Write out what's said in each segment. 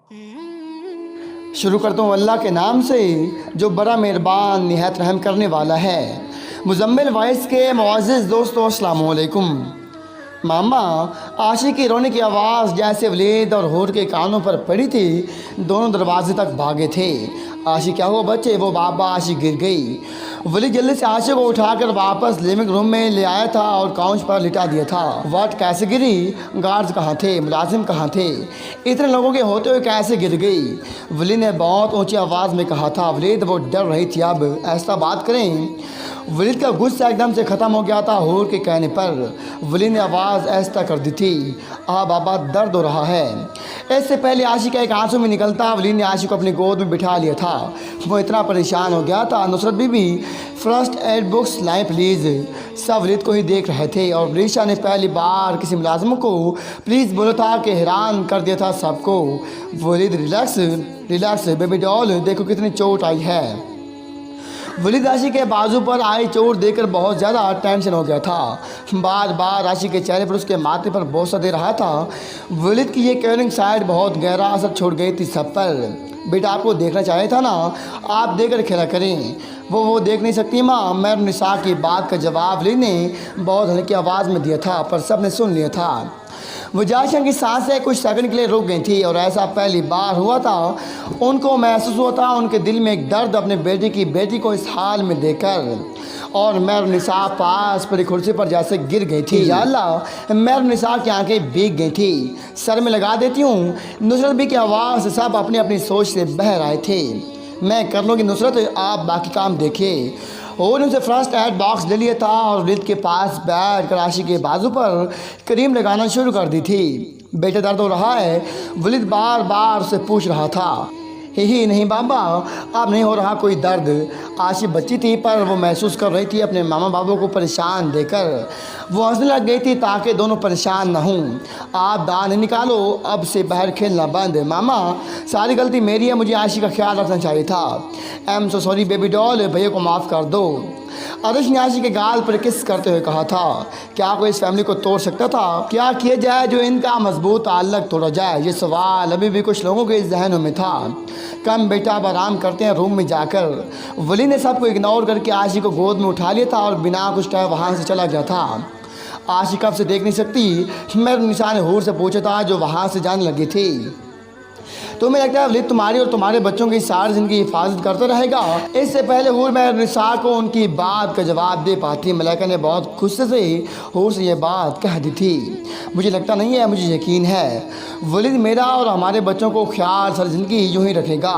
शुरू करता हूँ अल्लाह के नाम से जो बड़ा मेहरबान निहायत रहम करने वाला है। मुज़म्मिल वॉइस के मुअज़्ज़िज़ दोस्तों अस्सलाम वालेकुम। मामा आशी की रोने की आवाज़ जैसे वलीद और हूर के कानों पर पड़ी थी। दोनों दरवाजे तक भागे थे। आशी क्या हुआ बच्चे? वो बाबा आशी गिर गई। वलीद जल्दी से आशी को उठाकर वापस लिविंग रूम में ले आया था और काउच पर लिटा दिया था। वाट कैसे गिरी? गार्ड्स कहाँ थे? मुलाजिम कहाँ थे? इतने लोगों के होते हुए कैसे गिर गई? वलीद ने बहुत ऊंची आवाज़ में कहा था। वलीद वो डर रही थी। अब ऐसा बात करें। वलीद का गुस्सा एकदम से ख़त्म हो गया था हूर के कहने पर। वलीद ने आवाज़ ऐसा कर दी थी, बाबा दर्द हो रहा है। इससे पहले आशी का एक आंसू में निकलता वलीद ने आशी को अपनी गोद में बिठा लिया था। वो इतना परेशान हो गया था। नुसरत बीबी फर्स्ट एड बुक्स लाएं प्लीज़। सब वलीद को ही देख रहे थे और रीशा ने पहली बार किसी मुलाजिम को प्लीज़ बोला था कि हैरान कर दिया था सबको। Walid relax relax baby doll, देखो कितनी चोट आई है। वलीद आशी के बाजू पर आई चोट देकर बहुत ज़्यादा टेंशन हो गया था। बार बार आशी के चेहरे पर उसके माथे पर बोसा दे रहा था। वलीद की ये केयरिंग साइड बहुत गहरा असर छोड़ गई थी सब पर। बेटा आपको देखना चाहिए था ना, आप देखकर खेला करें। वो देख नहीं सकती माँ। महरुनिसा की बात का जवाब वलीद ने बहुत हल्की आवाज़ में दिया था पर सब ने सुन लिया था। वजाशा की सांसें कुछ सेकंड के लिए रुक गई थी और ऐसा पहली बार हुआ था। उनको महसूस हुआ था उनके दिल में एक दर्द अपने बेटी को इस हाल में देखकर। और महरुनिसा पास पर कुर्सी पर जैसे गिर गई थी। या अल्लाह, महरुनिसा की आंखें भीग गई थी। सर में लगा देती हूँ। नुसरत भी की आवाज़ से सब अपनी अपनी सोच से बह रहे थे। मैं कर लूँगी नुसरत, आप बाकी काम देखिए। और उनसे फर्स्ट एड बॉक्स ले लिया था और वलीद के पास बैठ कर आशी के बाजू पर क्रीम लगाना शुरू कर दी थी। बेटे दर्द हो रहा है? वलीद बार बार से पूछ रहा था। ही नहीं बाबा, अब नहीं हो रहा कोई दर्द। आशी बच्ची थी पर वो महसूस कर रही थी अपने मामा बाबू को परेशान देकर। वो हंसने लग गई थी ताकि दोनों परेशान न हों। आप दान निकालो, अब से बाहर खेलना बंद। मामा सारी गलती मेरी है, मुझे आशी का ख्याल रखना चाहिए था। I am so sorry baby doll, भैया को माफ़ कर दो। आदर्श ने आशी के गाल पर किस करते हुए कहा था। क्या कोई इस फैमिली को तोड़ सकता था? क्या किया जाए जो इनका मजबूत ताल्लुक तोड़ा जाए? ये सवाल अभी भी कुछ लोगों के जहनों में था। कम बेटा अब आराम करते हैं रूम में जाकर। वली ने सबको इग्नोर करके आशी को गोद में उठा लिया था और बिना कुछ कहे वहाँ से चला गया था। आशी कब से देख नहीं सकती? महरुनिसा ने हूर से पूछा था जो वहाँ से जाने लगी थी। तुम्हें लगता है वलीद तुम्हारी और तुम्हारे बच्चों की सारी ज़िंदगी हिफाजत करता रहेगा? इससे पहले हूर महरुनिसा को उनकी बात का जवाब दे पाती मलाइका ने बहुत गुस्से से हूर से ये बात कह दी थी। मुझे लगता नहीं है, मुझे यकीन है वलीद मेरा और हमारे बच्चों को ख्याल सारी ज़िंदगी यूँ ही रखेगा।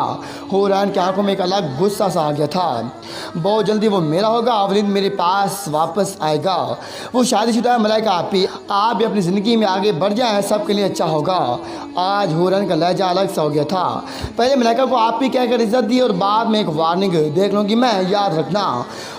हुरैन की आंखों में एक अलग गुस्सा सा आ गया था। बहुत जल्दी वो मेरा होगा, वलीद मेरे पास वापस आएगा। वो शादीशुदा है मलाइका, आप भी अपनी ज़िंदगी में आगे बढ़ जाएँ, सबके लिए अच्छा होगा। आज हुरैन का लहजा अलग सा हो गया था। पहले मलाइका को आप भी कहकर इज्जत दी और बाद में एक वार्निंग देख लूँगी मैं, याद रखना।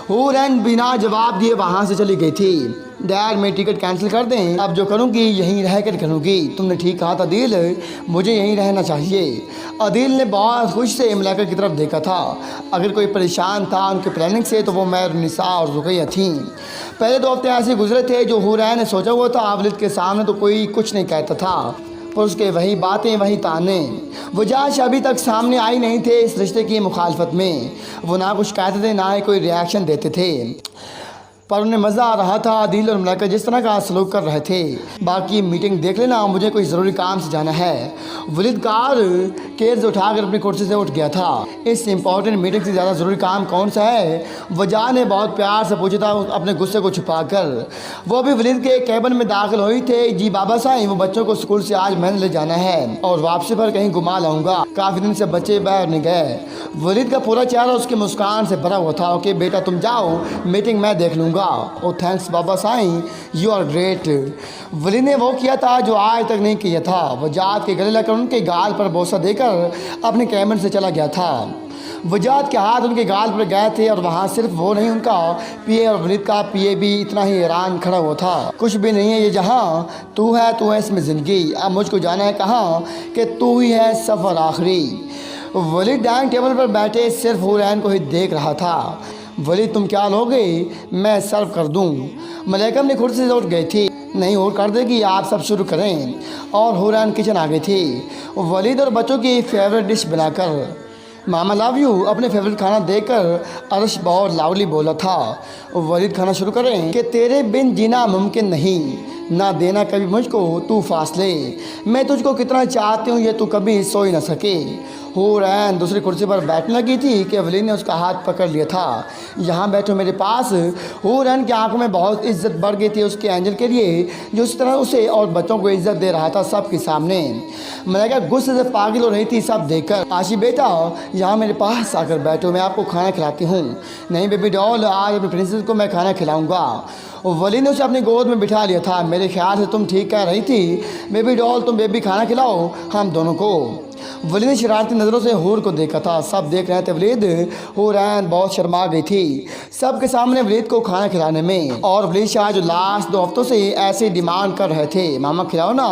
हुरैन बिना जवाब दिए वहाँ से चली गई थी। डैड मैं टिकट कैंसिल कर दें, अब जो करूँगी यहीं रह कर करूँगी। तुमने ठीक कहा था दिल, मुझे यहीं रहना चाहिए। अदील ने बहुत खुश से मलाइका की तरफ देखा था। अगर कोई परेशान था उनके प्लानिंग से तो वो महरुनिसा और रुकैया थी। पहले 2 हफ्ते ऐसे गुजरे थे जो हुरैन ने सोचा हुआ था। वलीद के सामने तो कोई कुछ नहीं कहता था पर उसके वही बातें वही ताने। वजाश अभी तक सामने आई नहीं थे इस रिश्ते की मुखालफत में। वो ना कुछ कहते थे ना ही कोई रिएक्शन देते थे पर उन्हें मज़ा आ रहा था दिल और मलाइका जिस तरह का सलूक कर रहे थे। बाकी मीटिंग देख लेना, मुझे कोई ज़रूरी काम से जाना है। वलीद कार केस उठाकर अपनी कुर्सी से उठ गया था। इस इम्पॉर्टेंट मीटिंग से ज़्यादा ज़रूरी काम कौन सा है? वजह ने बहुत प्यार से पूछा था अपने गुस्से को छुपाकर। वो भी वलीद के कैबिन में दाखिल हुई थे। जी बाबा साईं, वो बच्चों को स्कूल से आज मैंने ले जाना है और वापसी पर कहीं घुमा लाऊंगा। काफ़ी दिन से बच्चे बाहर नहीं गए। वलीद का पूरा चेहरा उसकी मुस्कान से भरा हुआ था। ओके बेटा तुम जाओ, मीटिंग मैं देख लूँगा। Oh thanks Baba Sai, you are great. Walid ने वो किया था जो आज तक नहीं किया था। वजात के गले लगकर उनके गाल पर बोसा देकर अपने कैबिन से चला गया था। वजात के हाथ उनके गाल पर गए थे और वहाँ सिर्फ वो नहीं, उनका पीए और वलीद का पीए भी इतना ही हैरान खड़ा हुआ था। कुछ भी नहीं है ये जहाँ, तू है इसमें ज़िंदगी। अब मुझको जाना है कहाँ कि तू ही है सफ़र आखिरी। वलीद डाइनिंग टेबल पर बैठे सिर्फ हुरैन को ही देख रहा था। वलीद तुम क्या लोगे? मैं सर्व कर दूं। मलाइका ने कुर्सी से उठ गई थी। नहीं और कर देगी, आप सब शुरू करें। और हुरैन किचन आ गई थी वलीद और बच्चों की फेवरेट डिश बनाकर। मामा लव यू अपने फेवरेट खाना देकर अर्श बहुत लाउडली बोला था। वलीद खाना शुरू करें कि तेरे बिन जीना मुमकिन नहीं, ना देना कभी मुझको तू फासले, मैं तुझको कितना चाहती हूँ ये तू कभी सो ही ना सके। हुरैन दूसरी कुर्सी पर बैठने लगी थी कि वलीद ने उसका हाथ पकड़ लिया था। यहाँ बैठो मेरे पास। हुरैन की आंखों में बहुत इज्जत बढ़ गई थी उसके एंजल के लिए, जो इस तरह उसे और बच्चों को इज्जत दे रहा था सबके सामने। मलाइका गुस्से से पागल हो रही थी सब देखकर। आशी बेटा यहाँ मेरे पास आकर बैठो, मैं आपको खाना खिलाती हूँ। नहीं बेबी डॉल, आज अपनी प्रिंसेस को मैं खाना खिलाऊँगा। वलीद ने उसे अपनी गोद में बिठा लिया था। मेरे ख्याल से तुम ठीक कह रही थी बेबी डॉल, तुम बेबी खाना खिलाओ हम दोनों को। वलीद ने शरारती नज़रों से हूर को देखा था। सब देख रहे थे वलीद। हुरैन बहुत शर्मा गई थी सबके सामने वलीद को खाना खिलाने में। और वलीद शाह जो लास्ट 2 हफ्तों से ऐसे डिमांड कर रहे थे मामा खिलाओ ना,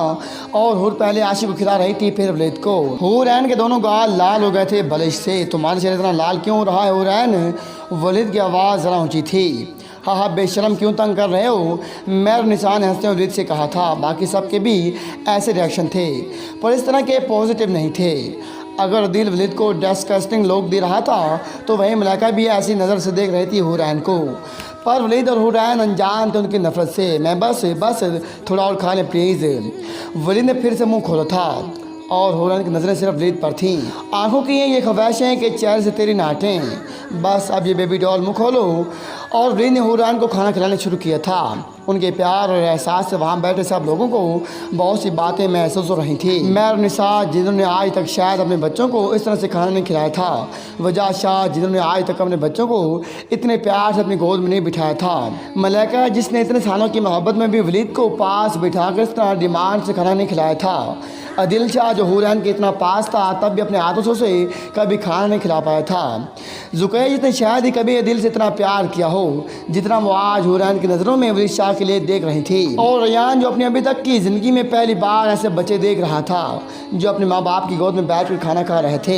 और हूर पहले आशी को खिला रही थी फिर वलीद को। हुरैन के दोनों गाल लाल हो गए थे बलिश से। तुम्हारे चेहरे इतना लाल क्यों हो रहा है हुरैन? वलीद की आवाज़ ज़रा ऊँची थी। हाँ हाँ बेशरम क्यों तंग कर रहे हो? मेर निशान ने हंसते हुए वलीद से कहा था। बाकी सबके भी ऐसे रिएक्शन थे पर इस तरह के पॉजिटिव नहीं थे। अगर दिल वलीद को डिस्कस्टिंग लोग दे रहा था तो वहीं मलाइका भी ऐसी नज़र से देख रही थी हुरैन को। पर वलीद और हुरैन अनजान थे उनकी नफरत से। मैं बस थोड़ा और खा लें प्लीज़। वलीद ने फिर से मुँह खोला था और हुरैन की नज़रें सिर्फ वलीद पर थीं। आंखों की ये ख्वाहिशें कि चेहरे से तेरी नाटें। बस अब ये बेबी डॉल मुँह खोलो। और वलीद ने हुरैन को खाना खिलाना शुरू किया था। उनके प्यार और एहसास से वहाँ बैठे सब लोगों को बहुत सी बातें महसूस हो रही थी। मैं और निसा जिन्होंने आज तक शायद अपने बच्चों को इस तरह से खाना नहीं खिलाया था। वजह शाह जिन्होंने आज तक अपने बच्चों को इतने प्यार से अपनी गोद में नहीं बिठाया था। मलाइका जिसने इतने सालों की मोहब्बत में भी वलीद को पास बिठाकर इस तरह डिमांड से खाना नहीं खिलाया था। अदिल शाह जो हुरैन के इतना पास था तब भी अपने आदतों से कभी खाना नहीं खिला पाया था। ज़ुकैया जिसने शायद ही कभी अदिल से इतना प्यार किया हो जितना वो आज हुरैन की नज़रों में वलीद शाह के लिए देख रही थी। और रयान जो अपनी अभी तक की ज़िंदगी में पहली बार ऐसे बच्चे देख रहा था जो अपने माँ बाप की गोद में बैठ कर खाना खा रहे थे।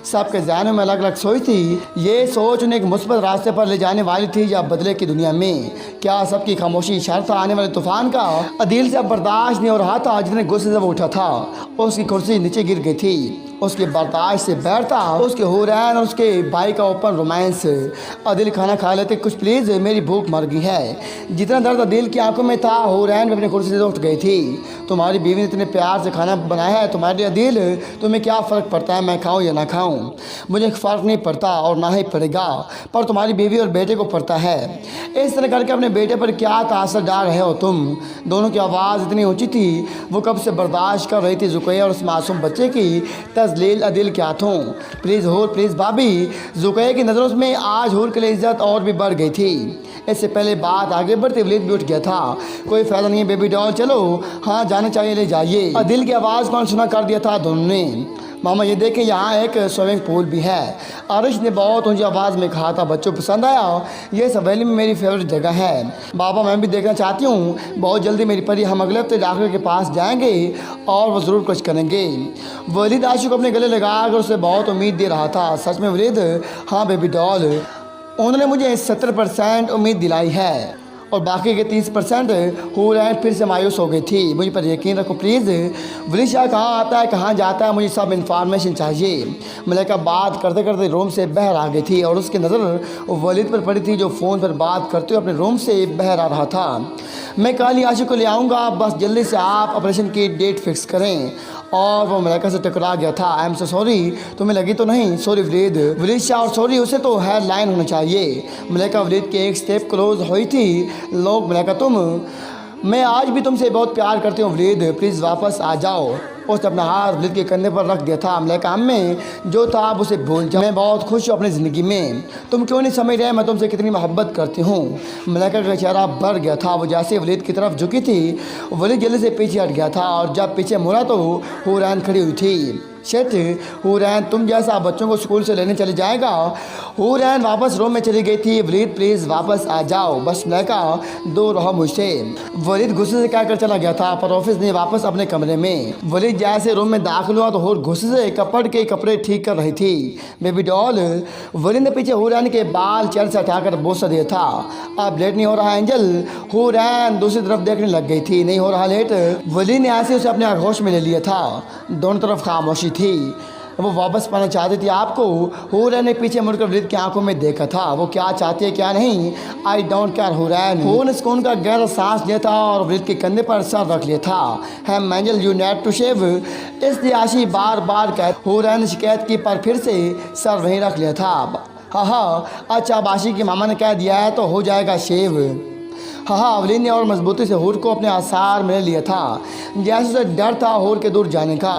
सबके ज़हनों में अलग अलग सोच थी। ये सोच उन्हें एक मुस्बत रास्ते पर ले जाने वाली थी या बदले की दुनिया में। क्या सबकी खामोशी इशारा था आने वाले तूफान का? अदिल से अब बर्दाश्त नहीं हो रहा था। जितने गुस्से से वो उठा था उसकी कुर्सी नीचे गिर गई थी। उसके बर्दाश्त से बैठता उसके हुरैन और उसके भाई का ओपन रोमांस। अदिल खाना खा लेते कुछ प्लीज़, मेरी भूख मर गई है। जितना दर्द अदिल की आंखों में था हुरैन भी अपनी कुर्सी से उठ गई थी। तुम्हारी बीवी ने इतने प्यार से खाना बनाया है तुम्हारे अदिल, तुम्हें क्या फ़र्क पड़ता है मैं खाऊं या ना खाऊं? मुझे फ़र्क नहीं पड़ता और ना ही पड़ेगा, पर तुम्हारी बीवी और बेटे को पड़ता है। इस तरह करके अपने बेटे पर क्या तासर डाल रहे हो तुम? दोनों की आवाज़ इतनी ऊँची थी वो कब से बर्दाश्त कर रही थी ज़ुकैया और उस मासूम बच्चे की तज़लील अदिल के हाथों। प्लीज़ हूर प्लीज़ भाभी। ज़ुकैया की नज़रों में आज हूर के लिए इज्जत और भी बढ़ गई थी। इससे पहले बात आगे बढ़ते वलीद भी उठ गया था। कोई फ़ायदा नहीं है बेबी डॉल, चलो हाँ जाना चाहिए ले जाइए। अदिल की आवाज़ कौन सुना कर दिया था दोनों ने। मामा ये देखें यहाँ एक स्विमिंग पूल भी है। आरिश ने बहुत ऊंची आवाज़ में कहा था। बच्चों पसंद आया? ये सवेली में मेरी फेवरेट जगह है बाबा, मैं भी देखना चाहती हूँ। बहुत जल्दी मेरी परी, हम अगले हफ्ते डॉक्टर के पास जाएंगे और वो ज़रूर कुछ करेंगे। वलीद आशु को अपने गले लगाकर उसे बहुत उम्मीद दे रहा था। सच में वलीद? हाँ बेबी डॉल, उन्होंने मुझे 70% उम्मीद दिलाई है और बाकी के 30% हुरैन फिर से मायूस हो गई थी। मुझ पर यकीन रखो प्लीज़। वलीद शाह कहाँ आता है कहाँ जाता है, मुझे सब इन्फॉर्मेशन चाहिए। मलाइका बात करते करते रूम से बाहर आ गई थी और उसकी नज़र वलीद पर पड़ी थी जो फ़ोन पर बात करते हुए अपने रूम से बाहर आ रहा था। मैं कल ही आशिक को ले आऊँगा, बस जल्दी से आप ऑपरेशन की डेट फिक्स करें। और वो मलाइका से टकरा गया था। आई एम सो सॉरी, तुम्हें लगी तो नहीं? सॉरी वलीद। वलीद शाह और सॉरी उसे तो हेड लाइन होना चाहिए। मलाइका वलीद के एक स्टेप क्लोज हुई थी। लोग मलाइका मैं आज भी तुमसे बहुत प्यार करती हूँ वलीद, प्लीज़ वापस आ जाओ। उसने अपना हाथ वलीद के कंधे पर रख दिया था। मलाइका में जो था आप उसे भूल जाओ, मैं बहुत खुश हूँ अपनी ज़िंदगी में। तुम क्यों नहीं समझ रहे मैं तुमसे कितनी मोहब्बत करती हूँ? मलाइका का चेहरा भर गया था। वो जैसे वलीद की तरफ झुकी थी वलीद जल्दी से पीछे हट गया था और जब पीछे मुड़ा तो हुरैन खड़ी हुई थी। शिट, हुरैन तुम जैसा बच्चों को स्कूल से लेने चले जाएगा। हुरैन वापस रूम में चली गई थी। वलीद प्लीज़ वापस आ जाओ, बस मलाइका दूर रहो मुझसे। वलीद गुस्से से कहकर चला गया था, पर ऑफिस ने वापस अपने कमरे में। वलीद जैसे रूम में दाखिल हुआ तो हूर गुस्से से कपड़े ठीक कर रही थी। बेबी डॉल, वलीद ने पीछे हुरैन के बाल चेहरे से हटाकर बोसा दिया था। अब लेट नहीं हो रहा एंजल? हुरैन दूसरी तरफ देखने लग गई थी। नहीं हो रहा लेट। वलीद ने ऐसे उसे अपने आगोश में ले लिया था। दोनों तरफ खामोशी थी। वो वापस पाना चाहती थी आपको। हुरैन ने पीछे मुड़कर वलीद की आंखों में देखा था। वो क्या चाहती है क्या नहीं, आई डोंट केयर। हुरैन ने सुकून का गहरा सांस लिया था और वलीद के कंधे पर सर रख लिया था। Ham angel you need to shave, इसलिए आशी बार बार कह। हुरैन ने शिकायत की पर फिर से सर वहीं रख लिया था। हाँ, अच्छा अब आशी की मामा ने कह दिया है तो हो जाएगा शेव। हाँ, वलीद ने और मजबूती से हूर को अपने आसार में लिया था, जैसे उसे डर था हूर के दूर जाने का।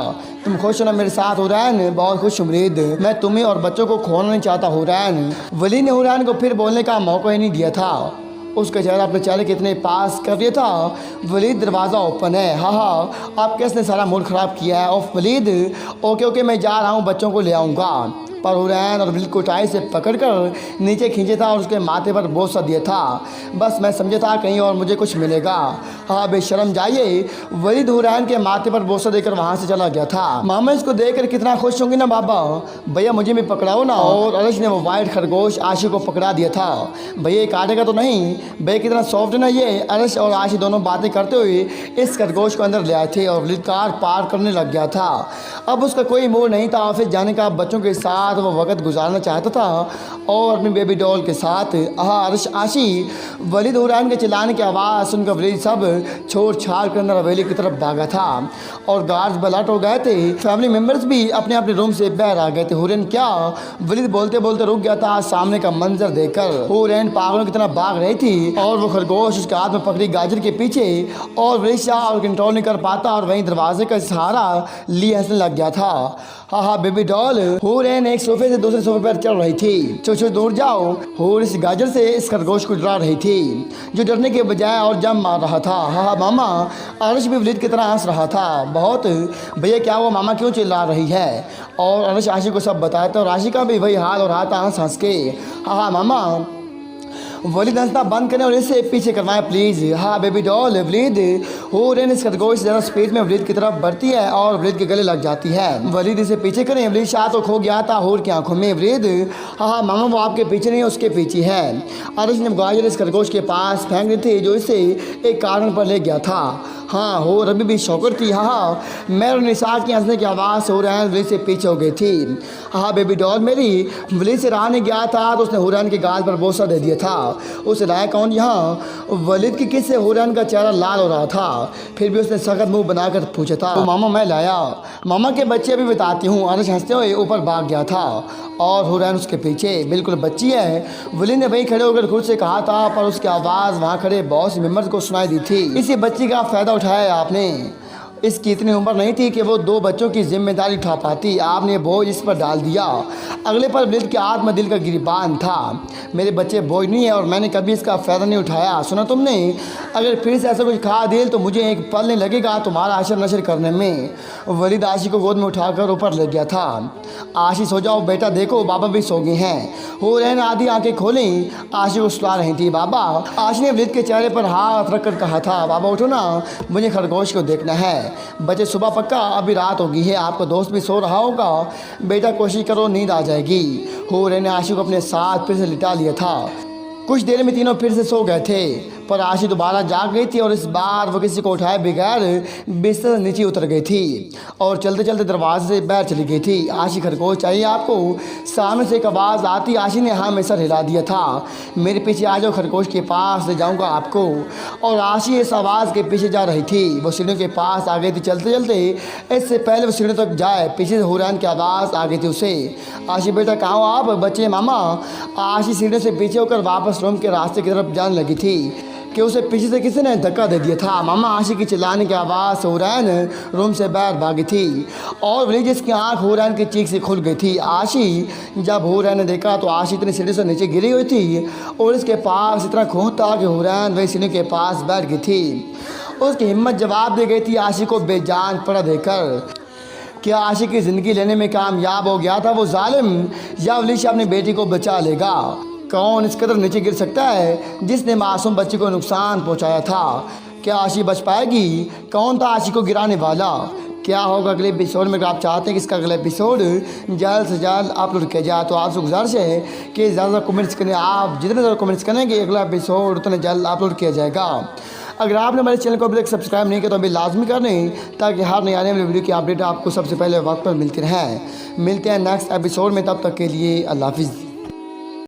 तुम खुश हो ना मेरे साथ हुरैन? बहुत खुश उम्मीद, मैं तुम्हें और बच्चों को खोना नहीं चाहता हुरैन। वलीद ने हुरैन को फिर बोलने का मौका ही नहीं दिया था। उसका चेहरा अपने चेहरे के इतने पास कर दिया था। वलीद दरवाज़ा ओपन है। हाँ, आप किसने सारा मूड ख़राब किया है? ऑफ वलीद, ओके मैं जा रहा हूँ, बच्चों को ले आऊँगा। पर हुरैन और वलीद को टाई से पकड़कर नीचे खींचे था और उसके माथे पर बोसा दिया था। बस मैं समझा था कहीं और मुझे कुछ मिलेगा। हाँ बेशरम जाइए। वलीद हुरैन के माथे पर बोसा देकर वहाँ से चला गया था। मामा इसको देखकर कितना खुश होंगे ना बाबा, भैया मुझे भी पकड़ाओ ना। और अरश ने वो वाइट खरगोश आशी को पकड़ा दिया था। भैया काटेगा तो नहीं? भैया कितना सॉफ्ट है ना ये। अरश और आशी दोनों बातें करते हुए इस खरगोश को अंदर ले आए थे और वलीद कार पार करने लग गया था। अब उसका कोई मूड नहीं था ऑफिस जाने का। बच्चों के साथ वो वक्त गुजारना चाहता था और अपनी बेबी डॉल के साथ। अरश आशी वलीद हुरैन के चिल्लाने की आवाज़ सुनकर वलीद सब छोड़ छाड़ कर अंदर हवेली की तरफ भागा था और गार्ड्स बलाट हो गए थे। फैमिली मेम्बर्स भी अपने अपने रूम से बाहर आ गए थे। हुरैन क्या? वलीद बोलते बोलते रुक गया था सामने का मंजर देखकर। हुरैन पागलों की तरह भाग रही थी और वो खरगोश उसके हाथ में पकड़ी गाजर के पीछे और वलीद शाह और कंट्रोल नहीं कर पाता और वहीं दरवाजे का सहारा लिए हंसने लग गया था। हाँ बेबी डॉल। हुरैन एक सोफे से दूसरे सोफे पर चढ़ रही थी। चो दूर जाओ। हूर इस गाजर से इस खरगोश को डरा रही थी जो डरने के बजाय और जम मार रहा था। हाँ मामा। अरश भी वलीद की तरह हंस रहा था बहुत। भैया क्या वो मामा क्यों चिल्ला रही है? और अरश आशी को सब बताया था और आशी का भी वही हाल हो रहा था हंस हंस के। हाँ मामा। वलीद हंसना बंद करें और इसे पीछे करवाएं प्लीज़। हाँ बेबी डॉल। वलीद। हुरैन इस खरगोश ज़रा स्पीड में वलीद की तरफ बढ़ती है और वलीद के गले लग जाती है। वलीद इसे पीछे करें। वलीद शाह तो खो गया था हूर की आंखों में। वलीद। हाँ मामा वो आपके पीछे नहीं उसके पीछे है। अरश ने गाजर इस खरगोश के पास फेंक दी थी जो इसे एक कारण पर ले गया था। हाँ हो अभी भी शौकर थी। हाँ मैं और निशा की हंसने की आवाज़ से हुरैन वलीद से पीछे हो गई थी। हाँ बेबी डॉल मेरी। वलीद से राहने गया था तो उसने हुरैन के गाल पर बोसा दे दिया था। उसे लाया कौन यहाँ? वलीद की किस से हुरैन का चेहरा लाल हो रहा था। फिर भी उसने सख्त मुंह बनाकर पूछा था तो मामा मैं लाया। मामा के बच्चे अभी बताती हूँ। अरश हंसते हुए ऊपर भाग गया था और हुरैन उसके पीछे। बिल्कुल बच्ची है। वलीद ने वहीं खड़े होकर खुद से कहा था पर उसकी आवाज़ वहाँ खड़े बहुत से मेम्बर्स को सुनाई दी थी। इसी बच्ची का फ़ायदा उठाया आपने। इसकी इतनी उम्र नहीं थी कि वो 2 बच्चों की जिम्मेदारी उठा पाती। आपने बोझ इस पर डाल दिया। अगले पर वलीद के हाथ में दिल का गिरबान था। मेरे बच्चे बोझ नहीं है और मैंने कभी इसका फ़ायदा नहीं उठाया। सुना तुमने? अगर फिर से ऐसा कुछ खा दिल तो मुझे एक पल नहीं लगेगा तुम्हारा अशर नशर करने में। वलीद आशी को गोद में उठाकर ऊपर ले गया था। आशी सो जाओ बेटा, देखो बाबा भी सो गए हैं। हुरैन आधी आंखें खोली आशी को सुला रही थी। बाबा। आशी ने वलीद के चेहरे पर हाथ रखकर कहा था बाबा उठो ना, मुझे खरगोश को देखना है। बच्चे सुबह पक्का, अभी रात हो गई है, आपका दोस्त भी सो रहा होगा। बेटा कोशिश करो नींद आ जाएगी। हुरैन ने आशी को अपने साथ फिर से लिटा लिया था। कुछ देर में तीनों फिर से सो गए थे पर आशी दोबारा जाग गई थी और इस बार वो किसी को उठाए बगैर बिस्तर से नीचे उतर गई थी और चलते चलते दरवाजे से बाहर चली गई थी। आशी खरगोश चाहिए आपको? सामने से एक आवाज़ आती। आशी ने हाँ में सर हिला दिया था। मेरे पीछे आ जाओ, खरगोश के पास ले जाऊंगा आपको। और आशी इस आवाज़ के पीछे जा रही थी। वो सीढ़ियों के पास आ गई थी चलते चलते। इससे पहले वो सीढ़ियों तक जाए पीछे से हुरैन की आवाज़ आ गई थी उसे। आशी बेटा कहाँ हो आप? बच्चे मामा। आशी सीढ़ियों से पीछे होकर वापस रूम के रास्ते की तरफ जाने लगी थी कि उसे पीछे से किसी ने धक्का दे दिया था। मामा। आशी की चिल्लाने की आवाज़ से हुरैन रूम से बाहर भागी थी और वलीद जिसकी आंख हुरैन की चीख से खुल गई थी। आशी। जब हुरैन ने देखा तो आशी इतनी सीढ़ी से नीचे गिरी हुई थी और इसके पास इतना खून था कि हुरैन वही सीढ़ी के पास बैठ गई थी। उसकी हिम्मत जवाब दे गई थी आशी को बेजान पड़ा देकर। क्या आशिक की ज़िंदगी लेने में कामयाब हो गया था वो जालिम, या अलीशा अपनी बेटी को बचा लेगा? कौन इस कदर नीचे गिर सकता है जिसने मासूम बच्चे को नुकसान पहुंचाया था? क्या आशी बच पाएगी? कौन था आशी को गिराने वाला? क्या होगा अगले एपिसोड में? अगर आप चाहते हैं कि इसका अगला एपिसोड जल्द से जल्द अपलोड किया जाए तो आपसे गुजारिश है कि ज़्यादा कमेंट्स करें। आप जितने ज़्यादा कमेंट्स करेंगे अगला एपिसोड उतने जल्द अपलोड किया जाएगा। अगर आपने हमारे चैनल को अभी तक सब्सक्राइब नहीं किया तो अभी लाजमी कर लें, ताकि हर नई आने वाली वीडियो की अपडेट आपको सबसे पहले वक्त पर मिलती रहे। मिलते हैं नेक्स्ट एपिसोड में, तब तक के लिए अल्लाह हाफिज़।